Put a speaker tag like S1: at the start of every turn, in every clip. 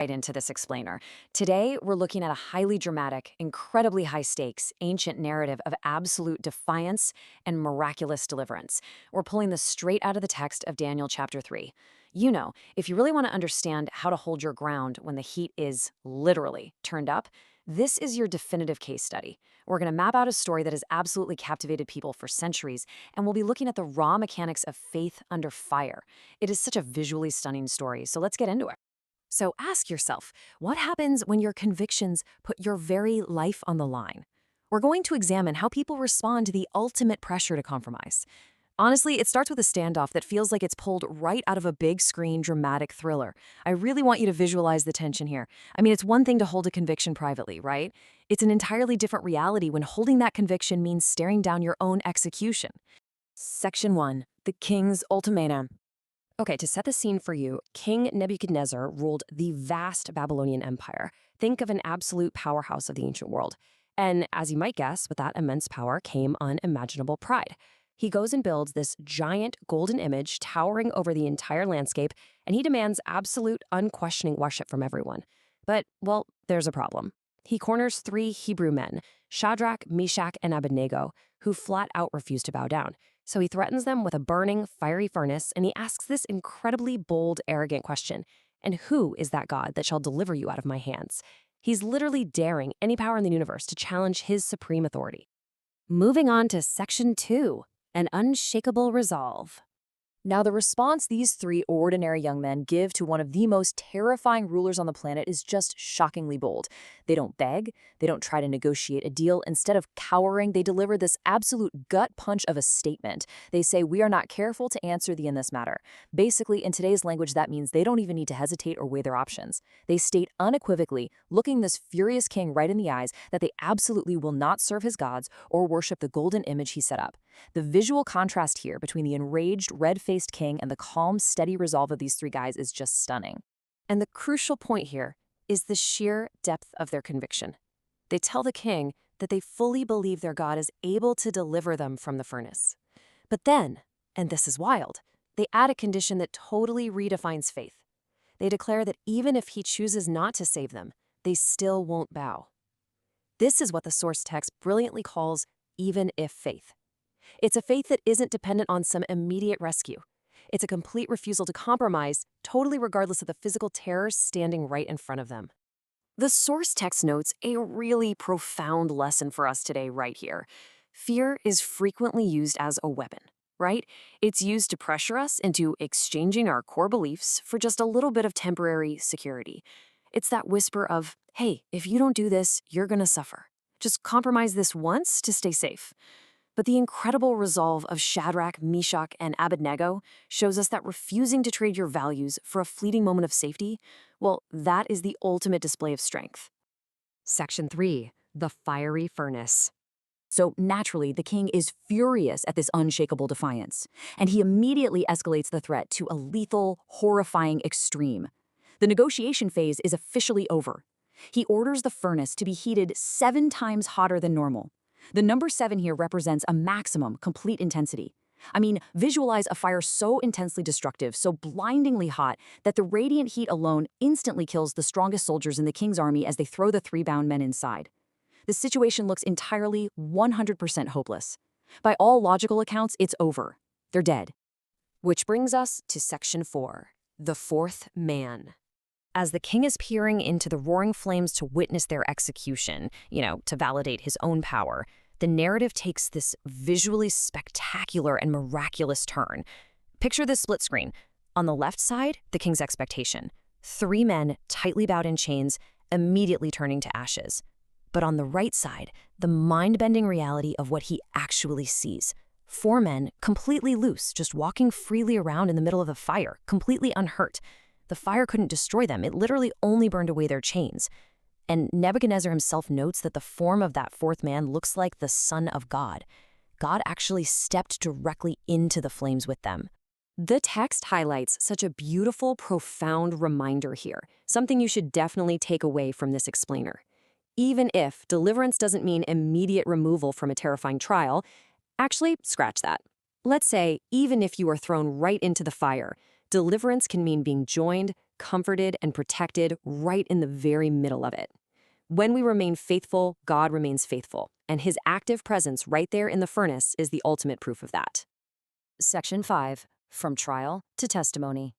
S1: Right into this explainer. Today, we're looking at a highly dramatic, incredibly high stakes, ancient narrative of absolute defiance and miraculous deliverance. We're pulling this straight out of the text of Daniel chapter 3. You know, if you really want to understand how to hold your ground when the heat is literally turned up, this is your definitive case study. We're going to map out a story that has absolutely captivated people for centuries, and we'll be looking at the raw mechanics of faith under fire. It is such a visually stunning story, so let's get into it. So ask yourself, what happens when your convictions put your very life on the line? We're going to examine how people respond to the ultimate pressure to compromise. Honestly, it starts with a standoff that feels like it's pulled right out of a big screen dramatic thriller. I really want you to visualize the tension here. I mean, it's one thing to hold a conviction privately, right? It's an entirely different reality when holding that conviction means staring down your own execution. Section 1. The King's Ultimatum. Okay, to set the scene for you, King Nebuchadnezzar ruled the vast Babylonian Empire. Think of an absolute powerhouse of the ancient world. And as you might guess, with that immense power came unimaginable pride. He goes and builds this giant golden image towering over the entire landscape, and he demands absolute, unquestioning worship from everyone. But, well, there's a problem. He corners three Hebrew men, Shadrach, Meshach, and Abednego, who flat out refuse to bow down. So he threatens them with a burning, fiery furnace, and he asks this incredibly bold, arrogant question: and who is that God that shall deliver you out of my hands? He's literally daring any power in the universe to challenge his supreme authority. Moving on to Section 2, an unshakable resolve. Now, the response these three ordinary young men give to one of the most terrifying rulers on the planet is just shockingly bold. They don't beg, they don't try to negotiate a deal. Instead of cowering, they deliver this absolute gut punch of a statement. They say, "We are not careful to answer thee in this matter." Basically, in today's language, that means they don't even need to hesitate or weigh their options. They state unequivocally, looking this furious king right in the eyes, that they absolutely will not serve his gods or worship the golden image he set up. The visual contrast here between the enraged, red-faced king and the calm, steady resolve of these three guys is just stunning. And the crucial point here is the sheer depth of their conviction. They tell the king that they fully believe their God is able to deliver them from the furnace. But then, and this is wild, they add a condition that totally redefines faith. They declare that even if he chooses not to save them, they still won't bow. This is what the source text brilliantly calls even if faith. It's a faith that isn't dependent on some immediate rescue. It's a complete refusal to compromise, totally regardless of the physical terrors standing right in front of them. The source text notes a really profound lesson for us today right here. Fear is frequently used as a weapon, right? It's used to pressure us into exchanging our core beliefs for just a little bit of temporary security. It's that whisper of, hey, if you don't do this, you're gonna suffer. Just compromise this once to stay safe. But the incredible resolve of Shadrach, Meshach, and Abednego shows us that refusing to trade your values for a fleeting moment of safety, well, that is the ultimate display of strength. Section 3. The Fiery Furnace. So naturally, the king is furious at this unshakable defiance, and he immediately escalates the threat to a lethal, horrifying extreme. The negotiation phase is officially over. He orders the furnace to be heated 7 times hotter than normal. The number 7 here represents a maximum complete intensity. I mean, visualize a fire so intensely destructive, so blindingly hot, that the radiant heat alone instantly kills the strongest soldiers in the king's army as they throw the 3 bound men inside. The situation looks entirely 100% hopeless. By all logical accounts, it's over. They're dead. Which brings us to Section 4, the fourth man. As the king is peering into the roaring flames to witness their execution, to validate his own power, the narrative takes this visually spectacular and miraculous turn. Picture this split screen. On the left side, the king's expectation. 3 men tightly bound in chains, immediately turning to ashes. But on the right side, the mind-bending reality of what he actually sees. 4 men completely loose, just walking freely around in the middle of the fire, completely unhurt. The fire couldn't destroy them. It literally only burned away their chains. And Nebuchadnezzar himself notes that the form of that 4th man looks like the Son of God. God actually stepped directly into the flames with them. The text highlights such a beautiful, profound reminder here, something you should definitely take away from this explainer. Even if deliverance doesn't mean immediate removal from a terrifying trial, actually, scratch that. Let's say, even if you are thrown right into the fire, deliverance can mean being joined, comforted and protected right in the very middle of it. When we remain faithful, God remains faithful, and his active presence right there in the furnace is the ultimate proof of that. Section 5. From Trial to Testimony.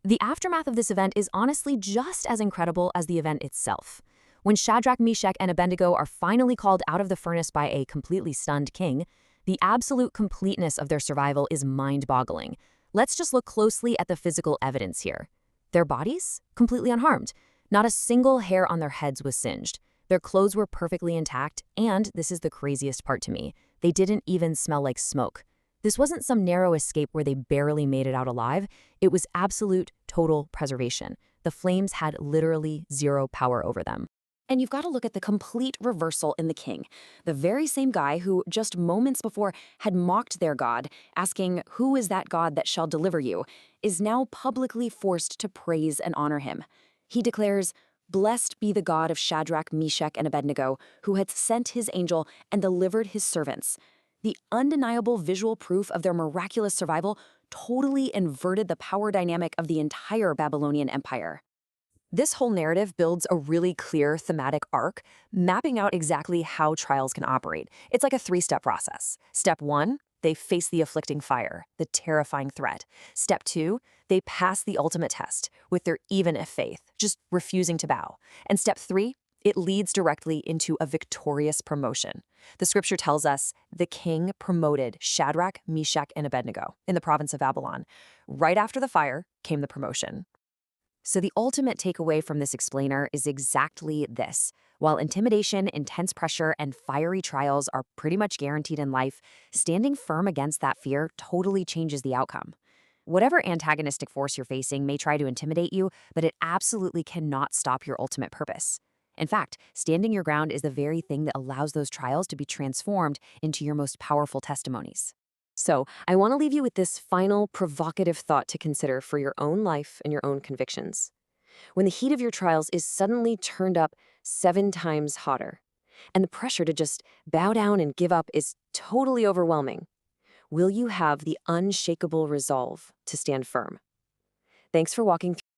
S1: The aftermath of this event is honestly just as incredible as the event itself. When Shadrach, Meshach, and Abednego are finally called out of the furnace by a completely stunned king, the absolute completeness of their survival is mind-boggling. Let's just look closely at the physical evidence here. Their bodies? Completely unharmed. Not a single hair on their heads was singed. Their clothes were perfectly intact, and this is the craziest part to me, they didn't even smell like smoke. This wasn't some narrow escape where they barely made it out alive. It was absolute, total preservation. The flames had literally zero power over them. And you've got to look at the complete reversal in the king. The very same guy who just moments before had mocked their God, asking, "Who is that God that shall deliver you?" is now publicly forced to praise and honor him. He declares, "Blessed be the God of Shadrach, Meshach, and Abednego, who hath sent his angel and delivered his servants." The undeniable visual proof of their miraculous survival totally inverted the power dynamic of the entire Babylonian Empire. This whole narrative builds a really clear thematic arc, mapping out exactly how trials can operate. It's like a three-step process. Step 1, they face the afflicting fire, the terrifying threat. Step 2, they pass the ultimate test with their even-if faith, just refusing to bow. And step 3, it leads directly into a victorious promotion. The scripture tells us the king promoted Shadrach, Meshach, and Abednego in the province of Babylon. Right after the fire came the promotion. So the ultimate takeaway from this explainer is exactly this. While intimidation, intense pressure, and fiery trials are pretty much guaranteed in life, standing firm against that fear totally changes the outcome. Whatever antagonistic force you're facing may try to intimidate you, but it absolutely cannot stop your ultimate purpose. In fact, standing your ground is the very thing that allows those trials to be transformed into your most powerful testimonies. So, I want to leave you with this final provocative thought to consider for your own life and your own convictions. When the heat of your trials is suddenly turned up 7 times hotter, and the pressure to just bow down and give up is totally overwhelming, will you have the unshakable resolve to stand firm? Thanks for walking through